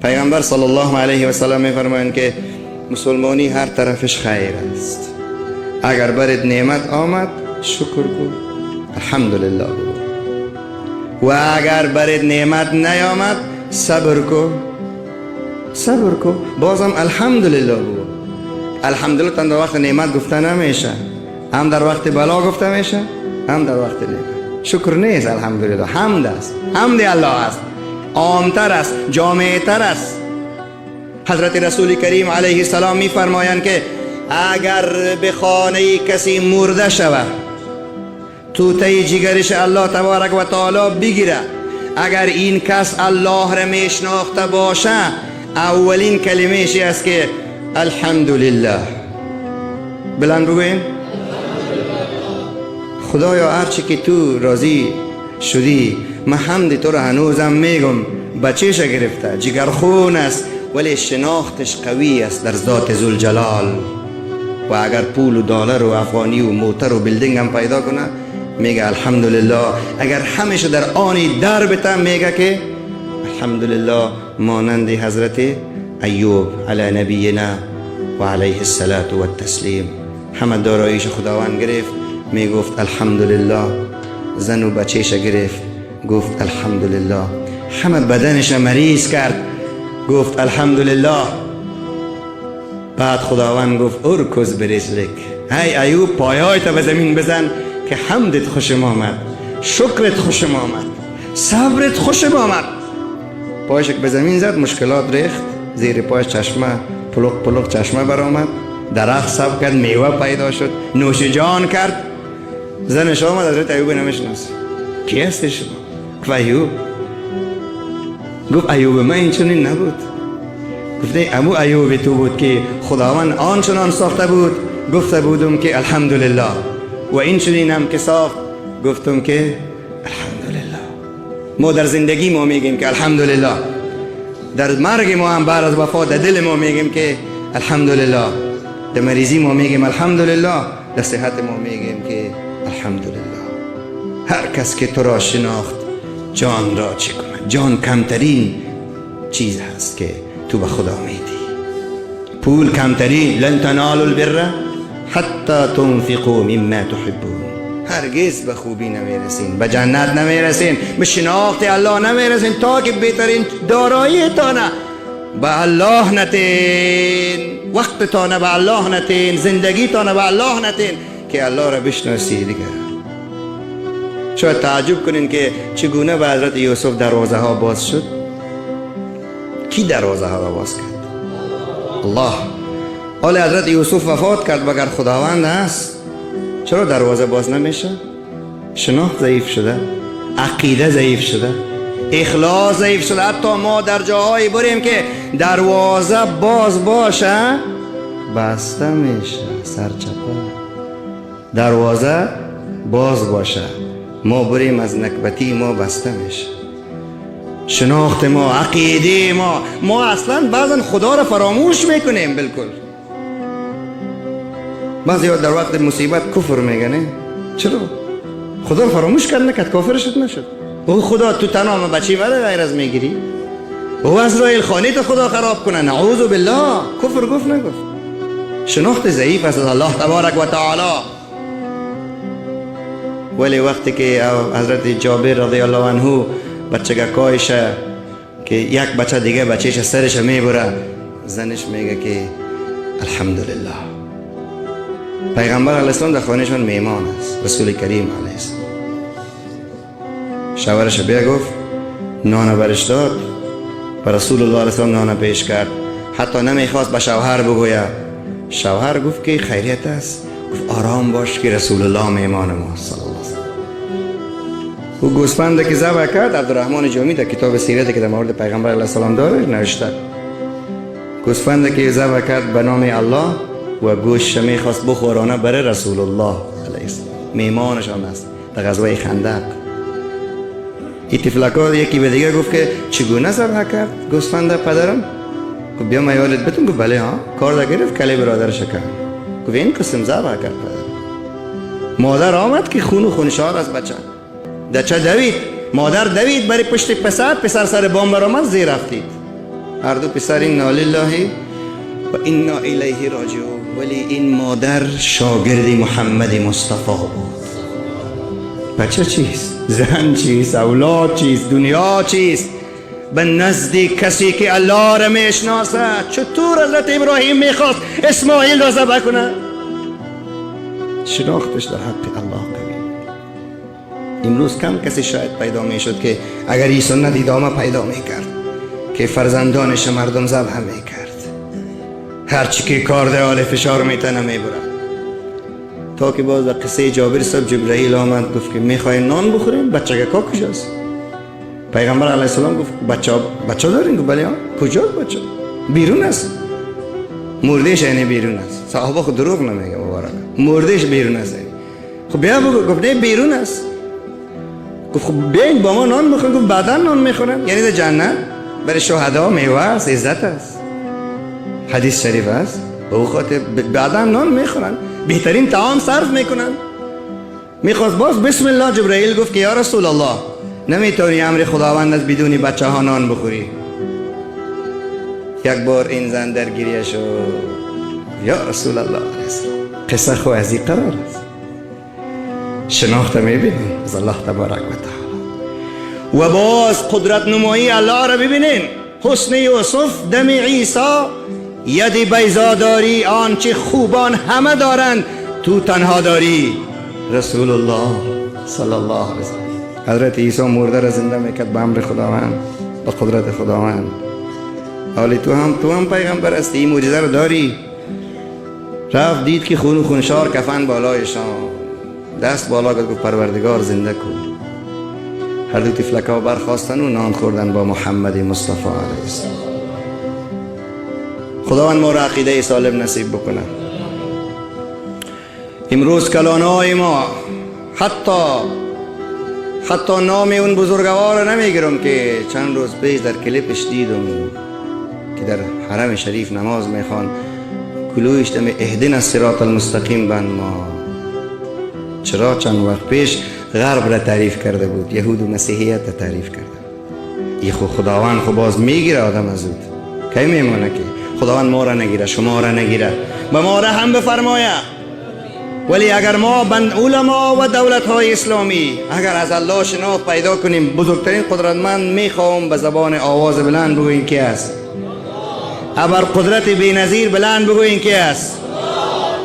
پیغمبر صلی الله علیه و سلم میفرمایند که مسلمانی هر طرفش خیر است. اگر برات نعمت آمد شکر کن، الحمدلله بگو. و اگر برات نعمت نیامد صبر کن، بازم الحمدلله بگو. الحمدلله تن در وقت نعمت گفته نمیشه، هم در وقت بلا گفته میشه، هم در وقت نعمت. شکر نیست الحمدلله، حمد است. حمد الله است، عامتر است، جامعتر است. حضرت رسول کریم علیه السلام می فرمایند که اگر به خانه کسی مرده شود، توته جگرش الله تبارک و تعالی بگیره، اگر این کس الله را میشناخته باشه، اولین کلمه‌اش است که الحمدلله. بلند بگوین خدایا هرچی که تو راضی شدی، من حمد تو را هنوزم میگم. بچهش گرفته، جگرخون است، ولی شناختش قوی است در ذات ذوالجلال. و اگر پول و دلار و افغانی و موتر و بیلدینگ هم پیدا کنه میگه الحمدلله. اگر همش در آنی در بته میگه که الحمدلله. مانند حضرت ایوب علی نبینا و علیه الصلاة و التسلیم، همه داراییش خداوند گرفت، میگفت الحمدلله. زن و بچهش گرفت، گفت الحمدلله. همه بدنش مریض کرد، گفت الحمدلله. بعد خداوند گفت ارکز برجلک، ای ایوب پایایت به زمین بزن که حمدت خوشم آمد، شکرت خوشم آمد، صبرت خوشم آمد. پایش به زمین زد، مشکلات ریخت، زیر پایش چشمه پلوغ چشمه برآمد، درخت سبز کرد، میوه پیدا شد، نوش جان کرد. زنش آمد، حضرت ایوب نمیشناس. کی هستی شما؟ گفت ایوب. گفت ایوب من این چنین نبود. گفته ابو ایوب تو بود که خداوند آنچنان ساخته بود، گفته بودم که الحمدلله. و این چنینم که ساخت، گفتم که الحمدلله. ما در زندگی ما میگیم که الحمدلله، در مرگ ما هم بعد از وفات در دل ما میگیم که الحمدلله، در مریضی ما میگیم الحمدلله، در صحت ما میگیم که الحمدلله. هر کس که تو را شناخت جان را چه کنه؟ جان کمترین چیز هست که تو به خدا میدی. پول کمترین، لن تنالوا البر حتی تنفقوا مما تحبون. هرگز به خوبی نمیرسین، به جنت نمیرسین، به شناخت الله نمیرسین تا که بهترین دارایی تانه به الله نتین، وقت تانه به الله نتین، زندگی تانه به الله نتین که الله را بشناسی. دیگه شاید تعجب کنین که چگونه به حضرت یوسف دروازه ها باز شد. کی دروازه ها را باز کرد؟ الله. حال حضرت یوسف وفات کرد مگر خداوند است؟ چرا دروازه باز نمیشه؟ شناخت ضعیف شده، عقیده ضعیف شده، اخلاص ضعیف شده. حتی ما در جاهایی بریم که دروازه باز باشه بسته میشه، سرچپه. دروازه باز باشه، ما بریم از نکبتی ما بسته میشه. شناخت ما، عقیده ما اصلا بعضا خدا را فراموش میکنیم. بالکل بعضی در وقت مصیبت کفر میگنه. چرا؟ خدا فراموش کرد نکرد، کافر شد نشد. او خدا تو تنها بچی ولی غیر از میگیری؟ او عزرائیل خانه تو خدا خراب کنه، نعوذ بالله. کفر گفت نگفت. شناخت ضعیف است از الله تبارک و تعالی. ولی وقتی که حضرت جابر رضی الله عنه بچگکایشه که یک بچه دیگه بچهش سرش میبره، زنش میگه که الحمدلله. پیغمبر علیه السلام در خانهشون میمان است، رسول کریم علیه السلام. شوهرش بیا گفت نان برش داد، و رسول الله علیه السلام نان پیش کرد. حتی نمیخواست به شوهر بگوید. شوهر گفت که خیریت است؟ گفت آرام باش که رسول الله میمان ما صلی الله علیه وسلم. او گوسفند که ذبح کرد، عبدالرحمن جامی در کتاب سیرت که در مورد پیغمبر علیه السلام داره نوشته، گوسفند که ذبح کرد به نام الله و گوشت میخواست بخورانه برای رسول الله علیه السلام، میمانشان است در غزوه خندق. این تفلکات یکی به دیگه گفت که چگونه ذبح کرد گوسفند پدرم؟ گفت بیا من یادت بتون. گفت بله ها. کار در گرفت کله برادرش کرد. گفت این قسم ذبح کرد پدرم. مادر آمد که خون و خونشار از بچه دچه دوید، مادر دوید برای پشت پسر، پسر سر بام برآمد زیر رفتید. هر دو پسر انا لله و انا الیه راجعون. ولی این مادر شاگرد محمد مصطفی بود. بچه چیست؟ زن چیست؟ اولاد چیست؟ دنیا چیست؟ به نزد کسی که الله را میشناسد. چطور حضرت ابراهیم میخواست اسماعیل را ذبح کنه؟ شناختش در حق الله قوی. امروز کم کسی شاید پیدا میشد که اگر این سنت ادامه پیدا میکرد که فرزندانش مردم ذبح میکرد. هرچی که کار ده حال فشار میتنه میبرد. تا که باز قصه جابر صاحب جبرائیل آمد گفت که میخوای نان بخوریم؟ بچه کا کجاست؟ پیغمبر علیه السلام گفت بچه دارین؟ گفت بله. کجاست بچه؟ بیرون است. مردهش یعنی بیرون است. صحابه خود دروغ نمیگه مبارک. مردهش بیرون است. خب بیا بگو. گفت نه بیرون است. گفت خب بیاین با ما نان بخوریم. گفت بعدا نان میخورم. یعنی در جنت برای شهدا میوه است، عزت است. حدیث شریف است. او خاطر بعدا نان میخورن، بهترین طعام صرف میکنن. میخواست باز بسم الله. جبرائیل گفت که یا رسول الله نمیتونی امر خداوند از بدون بچه ها نان بخوری. یک بار این زن در گریه شد. یا رسول الله قصه خو از این قرار است. شناخته میبینیم از الله تبارک و تعالی. و باز قدرت نمایی الله را ببینین. حسن یوسف دم عیسی، ید بیضاداری آنچه خوبان همه دارند تو تنها داری. رسول الله صلی الله علیه وسلم حضرت عیسی مرده را زنده میکرد به امر خداوند، به قدرت خداوند. حالی تو هم پیغمبر هستی، این معجزه رو داری. رفت دید که خون و خونشار کفن بالایشان، دست بالا کرد گفت پروردگار زنده کن. هر دو تفلکا برخواستن و نان خوردن با محمد مصطفی علیه السلام. خداوند ما را عقیده سالم نصیب بکنه. امروز کلانای ما حتی نام اون بزرگوار را نمیگیرم که چند روز پیش در کلیپش دیدم که در حرم شریف نماز میخوان، کلویش دم اهدنا الصراط المستقیم بند ما. چرا چند وقت پیش غرب را تعریف کرده بود، یهود و مسیحیت را تعریف کرده. ای خداوند خب باز میگیره آدم از اون کی میمونه که خداوند ما را نگیره، شما را نگیره، به ما را هم بفرمایه. ولی اگر ما بند علما و دولت های اسلامی اگر از الله شناخت پیدا کنیم، بزرگترین قدرتمند میخوام به زبان آواز بلند بگوین کی است. ابر قدرت بی‌نظیر بلند بگوین کی است.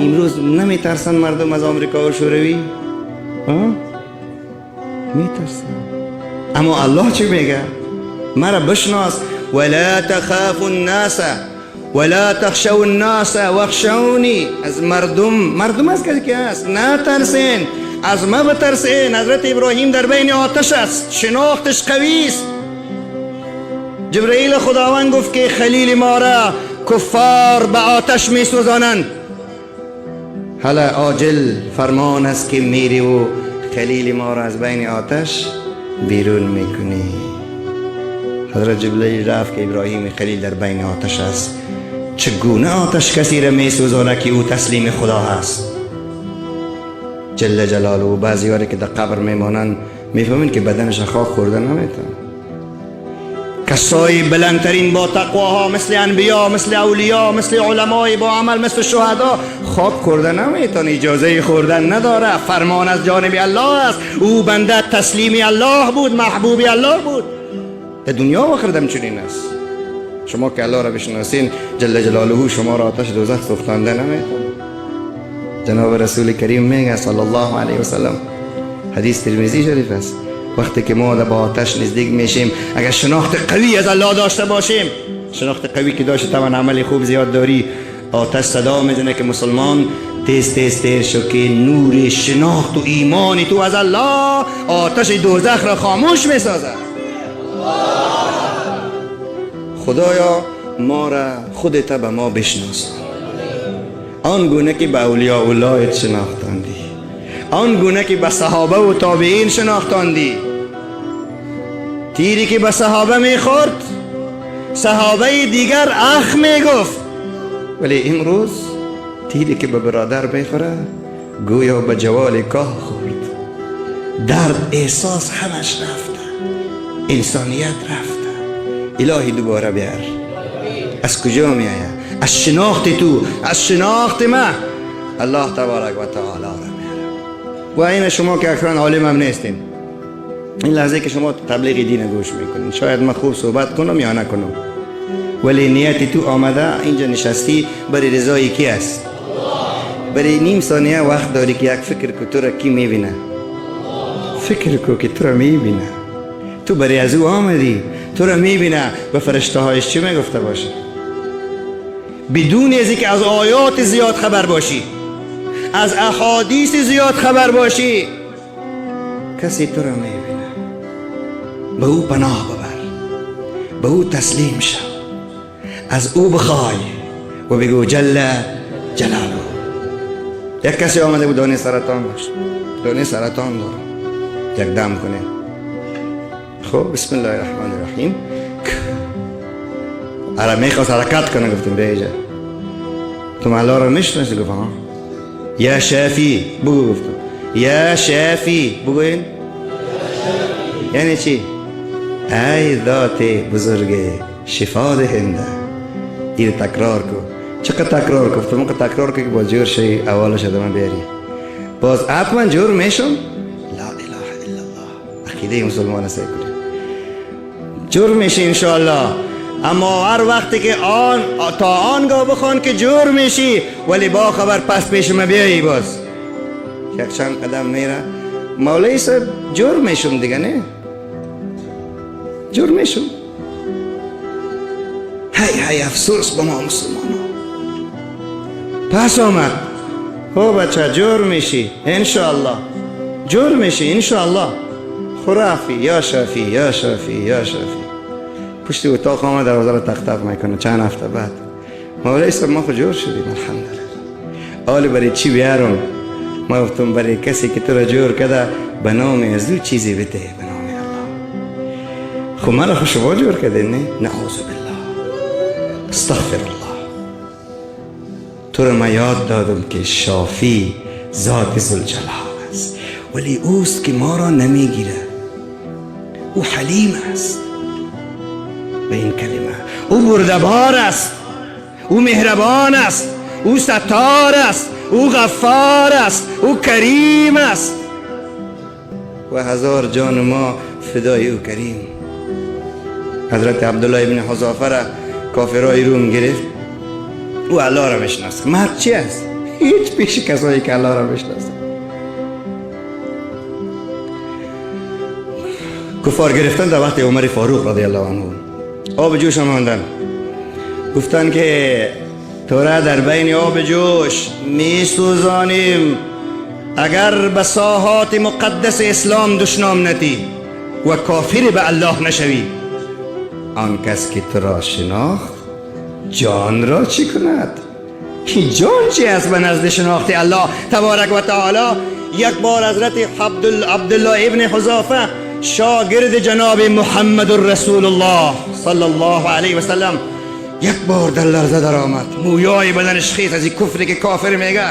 امروز نمیترسن مردم از آمریکا و شوروی؟ میترسن. اما الله چی میگه؟ مرا بشناس. ولا تخافوا الناس ولا تخشوا الناس واخشونی. از مردم از کسی که است نترسین، از ما بترسین. حضرت ابراهیم در بین آتش است، شناختش قوی است. جبرائیل خداوند گفت که خلیل ما را کفار به آتش می سوزانند. حالا عاجل فرمان است که میری و خلیل ما را از بین آتش بیرون میکنی. حضرت جبرائیل رفت که ابراهیم خلیل در بین آتش است. چگونه آتش کسی را می سوزانه که او تسلیم خدا هست جل جلاله. و بعضی هایی که در قبر میمانند میفهمین که بدنش خاک خورده نمیتون. کسایی بلندترین با تقواها مثل انبیا، مثل اولیا، مثل علمای با عمل، مثل شهدا خاک خورده نمیتون، اجازه خوردن نداره. فرمان از جانب الله است. او بنده تسلیم الله بود، محبوب الله بود. در دنیا و آخرت هم چنین است. شما که الله را بشناسین جل جلاله شما را آتش دوزخ سوختانده نمیتون. جناب رسول کریم میگه صلی الله علیه و سلم، حدیث ترمذی شریف است، وقتی که ما با آتش نزدیک میشیم اگر شناخت قوی از الله داشته باشیم، شناخت قوی که داشته طبعا عمل خوب زیاد داری، آتش صدا میزنه که مسلمان تیز تیز تیر شو که نور شناخت و ایمانی تو از الله آتش دوزخ را خاموش میسازه. خدایا ما را خودت به ما بشناس، آن گونه که به اولیاء الله شناختاندی، آن گونه که به صحابه و تابعین شناختاندی. تیری که به صحابه میخورد صحابه دیگر اخ میگفت، ولی امروز تیری که به برادر میخوره گویا به جوال کاه خورد. درد احساس همش رفته، انسانیت رفته. الهی دوباره بیار، از کجا می آید؟ از شناخت تو، از شناخت من الله تبارک و تعالی را میاره. و این شما که اکران عالم هم نیستین، این لحظه که شما تبلیغ دین گوش میکنین، شاید من خوب صحبت کنم یا نکنم، ولی نیت تو آمده اینجا نشستی برای رضای کی است؟ برای نیم ثانیه وقت داری که یک فکر کو تو را کی میبینه؟ فکر کو که تو را میبینه، تو برای از او آمدی، تو را میبینه. به فرشته هایش چی میگفته باشه؟ بدون ازی که از آیات زیاد خبر باشی، از احادیث زیاد خبر باشی، کسی تو را میبینه. به او پناه ببر، به او تسلیم شو، از او بخوای و بگو جل جلاله. یک کسی آمده بود دانه سرطان داشت، دانه سرطان داره، یک دم کنه. خب بسم الله الرحمن الرحیم، اره میخواست حرکت کنه، گفتم بیا اینجا. تو الله را میشناسی؟ گفت ها. یا شافی بگو. گفتم یا شافی بگو. این یعنی چی؟ ای ذات بزرگ شفا دهنده. این تکرار کو. چقدر تکرار کو؟ گفتم که تکرار کو که با جور شی اولش ادامه بیاری. باز حتما جور میشم. لا اله الا الله. عقیده مسلمان است. جور میشی انشاءالله. اما هر وقتی که تا آنگاه بخوان که جور میشی، ولی با خبر پس پیش ما بیایی. باز یک چند قدم میره، مولای صاحب جور میشم دیگه. نه جور میشم. هی افسوس با ما مسلمان ها. پس آمد هو بچه جور میشی انشاءالله، جور میشی انشاءالله. خرافی یا شافی یا شافی یا شافی. پشت اتاق آمد، دروازه را تق تق میکنه. چند هفته بعد مولای صاحب ما خود جور شدیم الحمدلله. حالی برای چی بیارم؟ ما گفتم برای کسی که تو را جور کده به نام از دو چیزی بده، به نام الله. خب من خود شما جور کده؟ نه نعوذ بالله، استغفر الله. تو را من یاد دادم که شافی ذات ذوالجلال است، ولی اوست که ما را نمیگیره. او حلیم است. به این کلمه او بردبار است، او مهربان است، او ستار است، او غفار است، او کریم است. و هزار جان ما فدای او کریم. حضرت عبدالله ابن حذافه را کافرای روم گرفت. او الله را میشناسه. مرد چی است؟ هیچ پیش کسایی که الله را میشناسه. کفار گرفتن در وقت عمر فاروق رضی الله عنه، آب جوش آمدن. گفتن که تو را در بین آب جوش می سوزانیم اگر به ساحات مقدس اسلام دشنام نتی و کافر به الله نشوی. آن کس که تو را شناخت جان را چی کند؟ که جان چی است به نزد شناخت الله تبارک و تعالی؟ یک بار حضرت عبدالله ابن حذافه شاگرد جناب محمد رسول الله صلی الله علیه و سلم یک بار در لرزه در آمد. مویای بدنش خیت از این کفری که کافر میگه.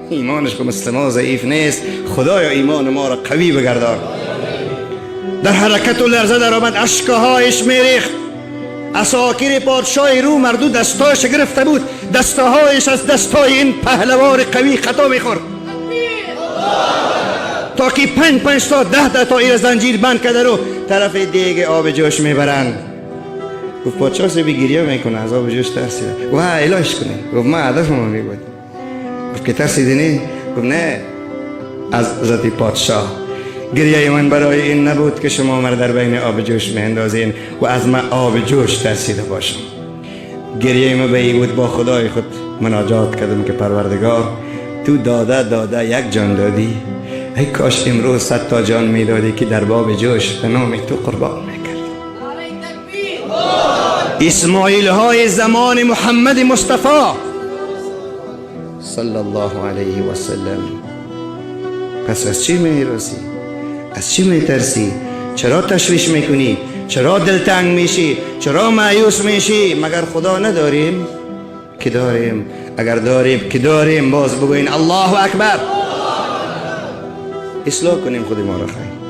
ایمانش که مثل ما ضعیف نیست. خدایا ایمان ما را قوی بگردان. در حرکت و لرزه در آمد، اشکهایش میریخت. اساکیر پادشاه روم مردو دستایش گرفته بود، دستهایش از دستای این پهلوان قوی خطا میخورد تا که 5 تا 10 تا ایر زنجیر بند کرده رو طرف دیگ آب جوش میبرند. گفت پادشاه سی گریه میکنه، از آب جوش ترسیده. و علاج کنه. گفت من هدفم میگوید. گفت که ترسیدی نه؟ گفت نه، از حضرت پادشاه گریه من برای این نبود که شما مرا در بین آب جوش میاندازین و از من آب جوش ترسیده باشم. گریه من به این بود با خدای خود مناجات کردم که پروردگار تو داده یک جان دادی، ای کاش امروز 100 تا جان میدادی که در باب جوش به نام تو قربان میکرد. اسماعیل های زمان محمد مصطفی صلی الله علیه و سلم. پس از چی میرسی؟ از چی میترسی؟ چرا تشویش میکنی؟ چرا دلتنگ میشی؟ چرا مایوس میشی؟ مگر خدا نداریم؟ که داریم. اگر داریم که داریم، باز بگوین الله اکبر. اصلاح کنیم خود ما را خیر.